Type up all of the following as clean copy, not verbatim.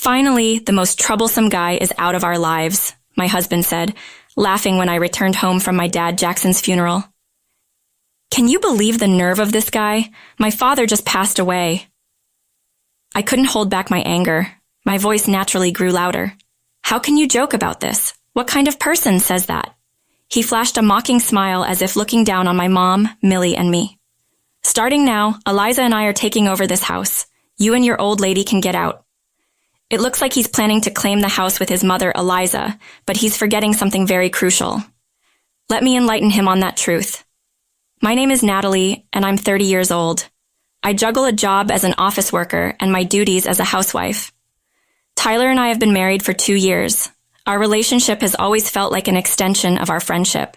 Finally, the most troublesome guy is out of our lives, my husband said, laughing when I returned home from my dad Jackson's funeral. Can you believe the nerve of this guy? My father just passed away. I couldn't hold back my anger. My voice naturally grew louder. How can you joke about this? What kind of person says that? He flashed a mocking smile as if looking down on my mom, Millie, and me. Starting now, Eliza and I are taking over this house. You and your old lady can get out. It looks like he's planning to claim the house with his mother, Eliza, but he's forgetting something very crucial. Let me enlighten him on that truth. My name is Natalie, and I'm 30 years old. I juggle a job as an office worker and my duties as a housewife. Tyler and I have been married for 2 years. Our relationship has always felt like an extension of our friendship.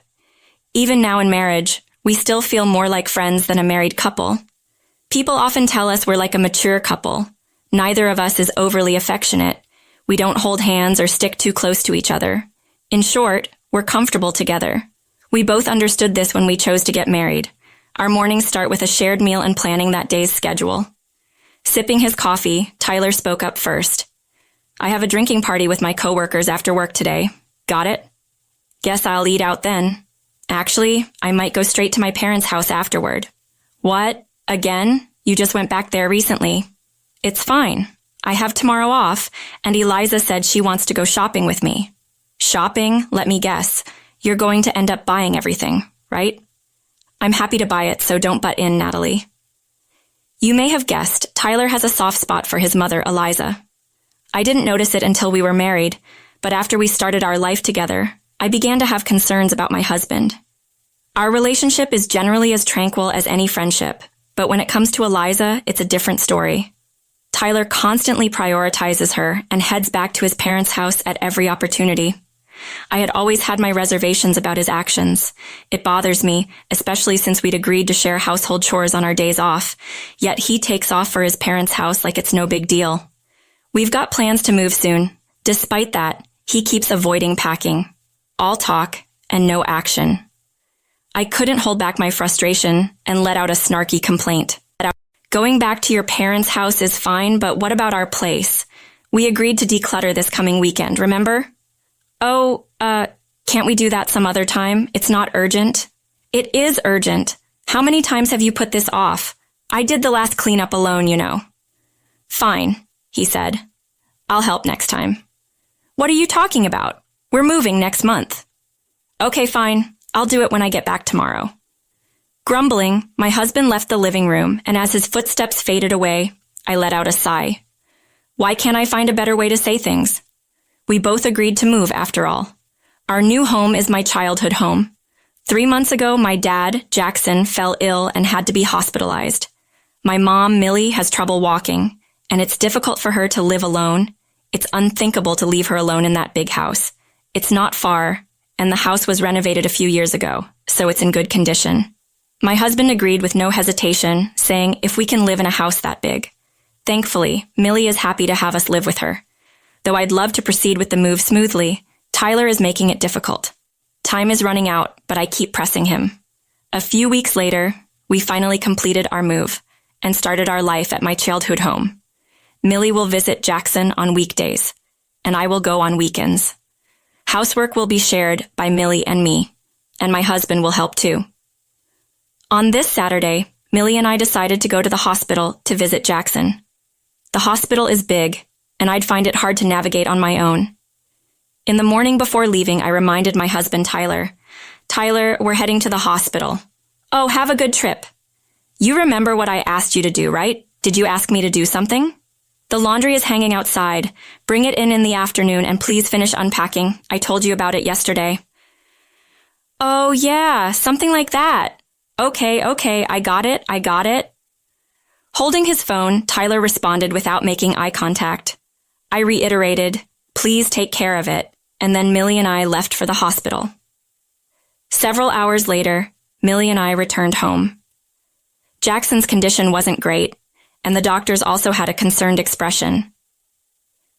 Even now in marriage, we still feel more like friends than a married couple. People often tell us we're like a mature couple. Neither of us is overly affectionate. We don't hold hands or stick too close to each other. In short, we're comfortable together. We both understood this when we chose to get married. Our mornings start with a shared meal and planning that day's schedule. Sipping his coffee, Tyler spoke up first. I have a drinking party with my coworkers after work today. Got it? Guess I'll eat out then. Actually, I might go straight to my parents' house afterward. What? Again? You just went back there recently. It's fine. I have tomorrow off, and Eliza said she wants to go shopping with me. Shopping? Let me guess. You're going to end up buying everything, right? I'm happy to buy it, so don't butt in, Natalie. You may have guessed, Tyler has a soft spot for his mother, Eliza. I didn't notice it until we were married, but after we started our life together, I began to have concerns about my husband. Our relationship is generally as tranquil as any friendship, but when it comes to Eliza, it's a different story. Tyler constantly prioritizes her and heads back to his parents' house at every opportunity. I had always had my reservations about his actions. It bothers me, especially since we'd agreed to share household chores on our days off, yet he takes off for his parents' house like it's no big deal. We've got plans to move soon. Despite that, he keeps avoiding packing. All talk and no action. I couldn't hold back my frustration and let out a snarky complaint. Going back to your parents' house is fine, but what about our place? We agreed to declutter this coming weekend, remember? Oh, can't we do that some other time? It's not urgent. It is urgent. How many times have you put this off? I did the last cleanup alone, you know. Fine, he said. I'll help next time. What are you talking about? We're moving next month. Okay, fine. I'll do it when I get back tomorrow. Grumbling, my husband left the living room, and as his footsteps faded away, I let out a sigh. Why can't I find a better way to say things? We both agreed to move after all. Our new home is my childhood home. 3 months ago, my dad, Jackson, fell ill and had to be hospitalized. My mom, Millie, has trouble walking, and it's difficult for her to live alone. It's unthinkable to leave her alone in that big house. It's not far, and the house was renovated a few years ago, so it's in good condition. My husband agreed with no hesitation, saying if we can live in a house that big. Thankfully, Millie is happy to have us live with her. Though I'd love to proceed with the move smoothly, Tyler is making it difficult. Time is running out, but I keep pressing him. A few weeks later, we finally completed our move and started our life at my childhood home. Millie will visit Jackson on weekdays, and I will go on weekends. Housework will be shared by Millie and me, and my husband will help too. On this Saturday, Millie and I decided to go to the hospital to visit Jackson. The hospital is big, and I'd find it hard to navigate on my own. In the morning before leaving, I reminded my husband, Tyler, we're heading to the hospital. Oh, have a good trip. You remember what I asked you to do, right? Did you ask me to do something? The laundry is hanging outside. Bring it in the afternoon and please finish unpacking. I told you about it yesterday. Oh, yeah, something like that. Okay, I got it. Holding his phone, Tyler responded without making eye contact. I reiterated, please take care of it, and then Millie and I left for the hospital. Several hours later, Millie and I returned home. Jackson's condition wasn't great, and the doctors also had a concerned expression.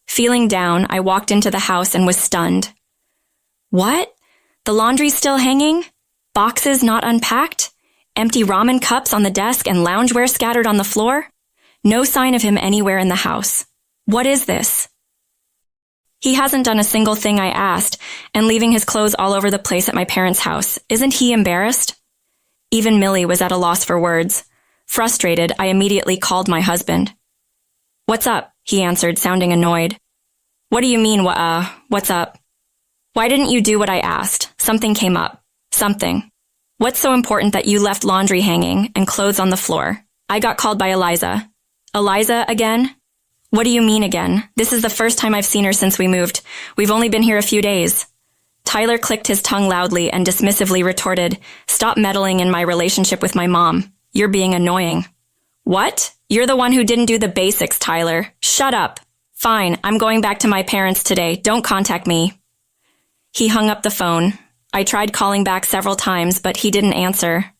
Feeling down, I walked into the house and was stunned. What? The laundry's still hanging? Boxes not unpacked? Empty ramen cups on the desk and loungewear scattered on the floor? No sign of him anywhere in the house. What is this? He hasn't done a single thing I asked, and leaving his clothes all over the place at my parents' house. Isn't he embarrassed? Even Millie was at a loss for words. Frustrated, I immediately called my husband. "What's up?" he answered, sounding annoyed. "What do you mean, what's up? Why didn't you do what I asked? Something came up. Something. What's so important that you left laundry hanging and clothes on the floor? I got called by Eliza." "Eliza again? What do you mean again? This is the first time I've seen her since we moved. We've only been here a few days." Tyler clicked his tongue loudly and dismissively retorted, "Stop meddling in my relationship with my mom. You're being annoying." "What? You're the one who didn't do the basics, Tyler. Shut up." "Fine, I'm going back to my parents today. Don't contact me." He hung up the phone. I tried calling back several times, but he didn't answer.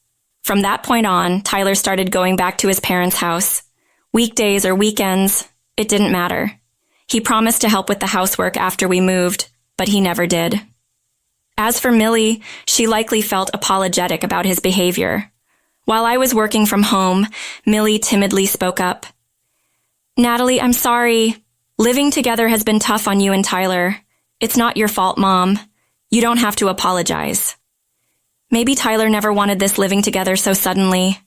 From that point on, Tyler started going back to his parents' house. Weekdays or weekends, it didn't matter. He promised to help with the housework after we moved, but he never did. As for Millie, she likely felt apologetic about his behavior. While I was working from home, Millie timidly spoke up. "Natalie, I'm sorry. Living together has been tough on you and Tyler. It's not your fault, Mom. You don't have to apologize." Maybe Tyler never wanted this living together so suddenly.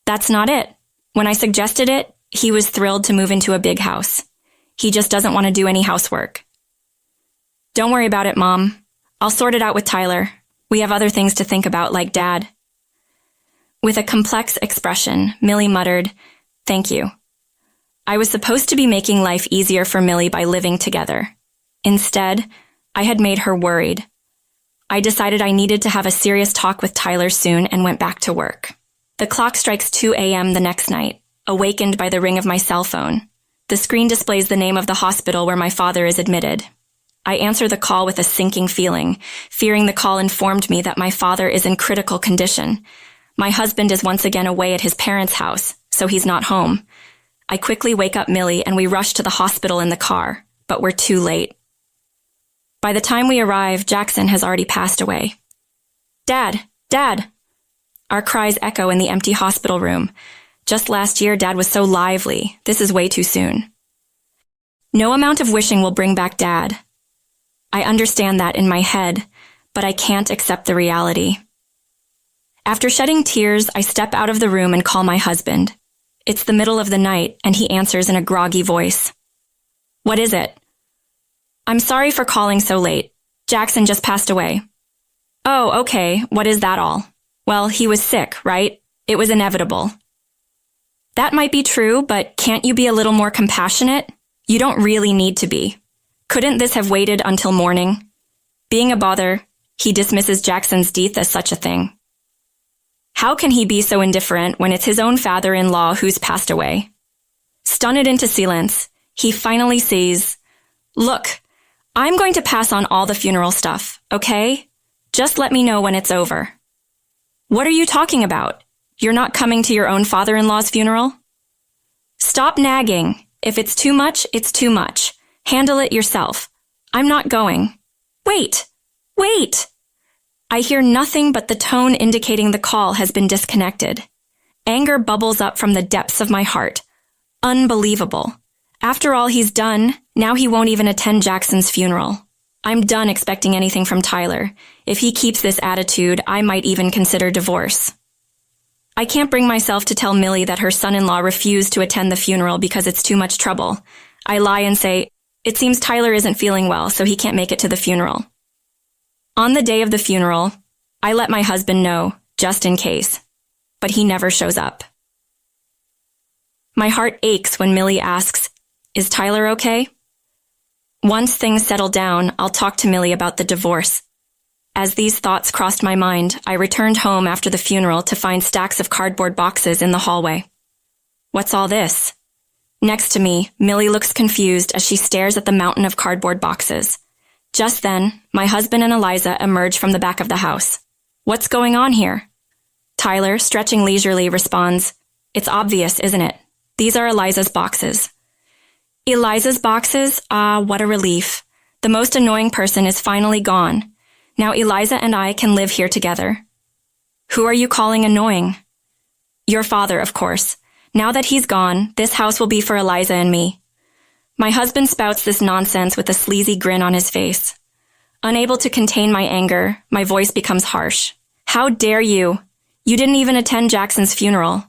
That's not it. When I suggested it, he was thrilled to move into a big house. He just doesn't want to do any housework. "Don't worry about it, Mom. I'll sort it out with Tyler. We have other things to think about, like Dad." With a complex expression, Millie muttered, "Thank you." I was supposed to be making life easier for Millie by living together. Instead, I had made her worried. I decided I needed to have a serious talk with Tyler soon and went back to work. The clock strikes 2 a.m. the next night, awakened by the ring of my cell phone. The screen displays the name of the hospital where my father is admitted. I answer the call with a sinking feeling, fearing the call informed me that my father is in critical condition. My husband is once again away at his parents' house, so he's not home. I quickly wake up Millie and we rush to the hospital in the car, but we're too late. By the time we arrive, Jackson has already passed away. "Dad! Dad!" Our cries echo in the empty hospital room. Just last year, Dad was so lively. This is way too soon. No amount of wishing will bring back Dad. I understand that in my head, but I can't accept the reality. After shedding tears, I step out of the room and call my husband. It's the middle of the night, and he answers in a groggy voice. "What is it?" "I'm sorry for calling so late. Jackson just passed away." "Oh, okay. What is that all?" "Well, he was sick, right? It was inevitable." "That might be true, but can't you be a little more compassionate? You don't really need to be. Couldn't this have waited until morning?" Being a bother, he dismisses Jackson's death as such a thing. How can he be so indifferent when it's his own father-in-law who's passed away? Stunned into silence, he finally says, "Look, I'm going to pass on all the funeral stuff, okay? Just let me know when it's over." "What are you talking about? You're not coming to your own father-in-law's funeral?" "Stop nagging. If it's too much, it's too much. Handle it yourself. I'm not going." "Wait! Wait!" I hear nothing but the tone indicating the call has been disconnected. Anger bubbles up from the depths of my heart. Unbelievable. After all he's done, now he won't even attend Jackson's funeral. I'm done expecting anything from Tyler. If he keeps this attitude, I might even consider divorce. I can't bring myself to tell Millie that her son-in-law refused to attend the funeral because it's too much trouble. I lie and say, "It seems Tyler isn't feeling well, so he can't make it to the funeral." On the day of the funeral, I let my husband know, just in case, but he never shows up. My heart aches when Millie asks, "Is Tyler okay?" Once things settle down, I'll talk to Millie about the divorce. As these thoughts crossed my mind, I returned home after the funeral to find stacks of cardboard boxes in the hallway. "What's all this?" Next to me, Millie looks confused as she stares at the mountain of cardboard boxes. Just then, my husband and Eliza emerge from the back of the house. "What's going on here?" Tyler, stretching leisurely, responds, "It's obvious, isn't it? These are Eliza's boxes." Eliza's boxes? Ah, what a relief. The most annoying person is finally gone. Now Eliza and I can live here together. "Who are you calling annoying?" "Your father, of course. Now that he's gone, this house will be for Eliza and me." My husband spouts this nonsense with a sleazy grin on his face. Unable to contain my anger, my voice becomes harsh. How dare you? You didn't even attend Jackson's funeral.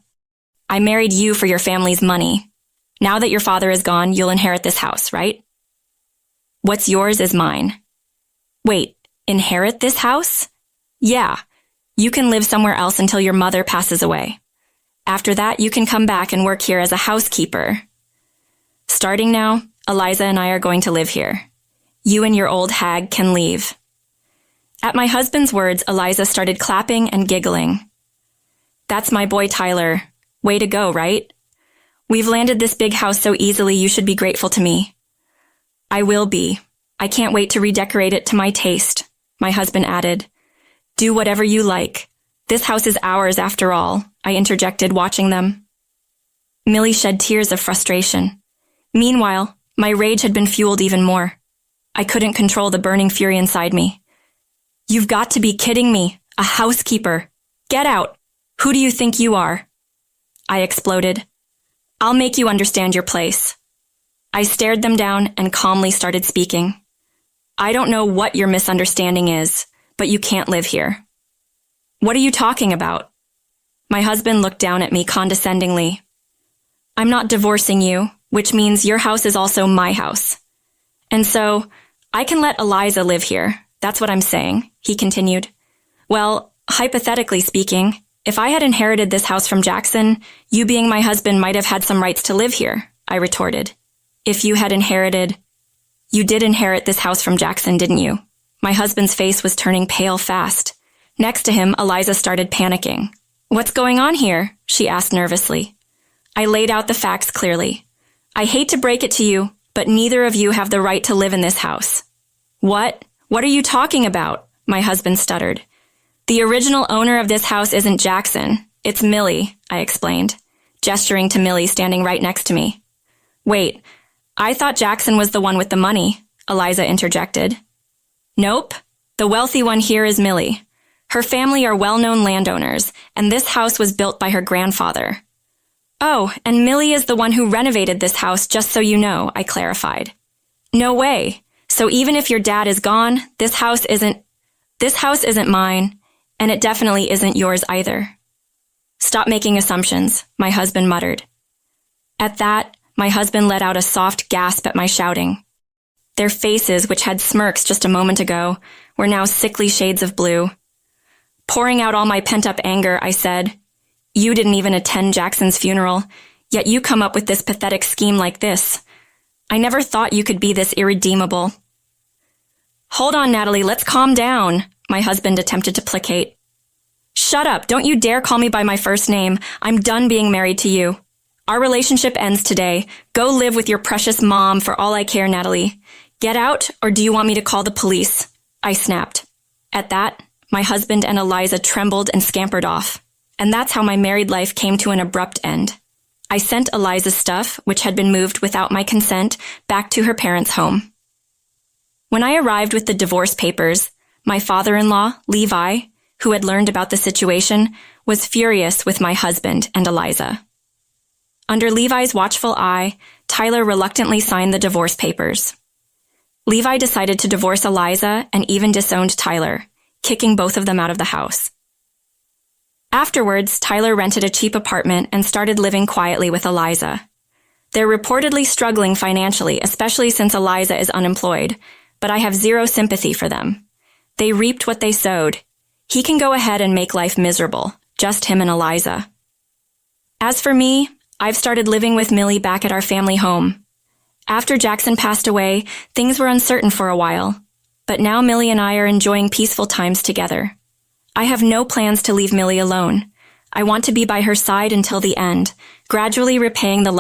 I married you for your family's money. Now that your father is gone, you'll inherit this house, right? What's yours is mine. Wait, inherit this house? Yeah. You can live somewhere else until your mother passes away. After that, you can come back and work here as a housekeeper. Starting now, Eliza and I are going to live here. You and your old hag can leave. At my husband's words, Eliza started clapping and giggling. That's my boy Tyler. Way to go, right? We've landed this big house so easily you should be grateful to me. I will be. I can't wait to redecorate it to my taste, my husband added. Do whatever you like. This house is ours after all, I interjected, watching them. Millie shed tears of frustration. Meanwhile, my rage had been fueled even more. I couldn't control the burning fury inside me. You've got to be kidding me. A housekeeper. Get out. Who do you think you are? I exploded. I'll make you understand your place. I stared them down and calmly started speaking. I don't know what your misunderstanding is, but you can't live here. What are you talking about? My husband looked down at me condescendingly. I'm not divorcing you, which means your house is also my house. And so, I can let Eliza live here. That's what I'm saying, he continued. Well, hypothetically speaking, if I had inherited this house from Jackson, you being my husband might have had some rights to live here, I retorted. If you had inherited... You did inherit this house from Jackson, didn't you? My husband's face was turning pale fast. Next to him, Eliza started panicking. What's going on here? She asked nervously. I laid out the facts clearly. I hate to break it to you, but neither of you have the right to live in this house. What? What are you talking about? My husband stuttered. The original owner of this house isn't Jackson. It's Millie, I explained, gesturing to Millie standing right next to me. Wait, I thought Jackson was the one with the money, Eliza interjected. Nope. The wealthy one here is Millie. Her family are well-known landowners, and this house was built by her grandfather. Oh, and Millie is the one who renovated this house, just so you know, I clarified. No way. So even if your dad is gone, this house isn't mine, and it definitely isn't yours either. Stop making assumptions, my husband muttered. At that, my husband let out a soft gasp at my shouting. Their faces, which had smirks just a moment ago, were now sickly shades of blue. Pouring out all my pent-up anger, I said, You didn't even attend Jackson's funeral, yet you come up with this pathetic scheme like this. I never thought you could be this irredeemable. Hold on, Natalie, let's calm down, my husband attempted to placate. Shut up, don't you dare call me by my first name. I'm done being married to you. Our relationship ends today. Go live with your precious mom for all I care, Natalie. Get out, or do you want me to call the police? I snapped. At that, my husband and Eliza trembled and scampered off. And that's how my married life came to an abrupt end. I sent Eliza's stuff, which had been moved without my consent, back to her parents' home. When I arrived with the divorce papers, my father-in-law, Levi, who had learned about the situation, was furious with my husband and Eliza. Under Levi's watchful eye, Tyler reluctantly signed the divorce papers. Levi decided to divorce Eliza and even disowned Tyler, kicking both of them out of the house. Afterwards, Tyler rented a cheap apartment and started living quietly with Eliza. They're reportedly struggling financially, especially since Eliza is unemployed, but I have zero sympathy for them. They reaped what they sowed. He can go ahead and make life miserable, just him and Eliza. As for me, I've started living with Millie back at our family home. After Jackson passed away, things were uncertain for a while, but now Millie and I are enjoying peaceful times together. I have no plans to leave Millie alone. I want to be by her side until the end, gradually repaying the love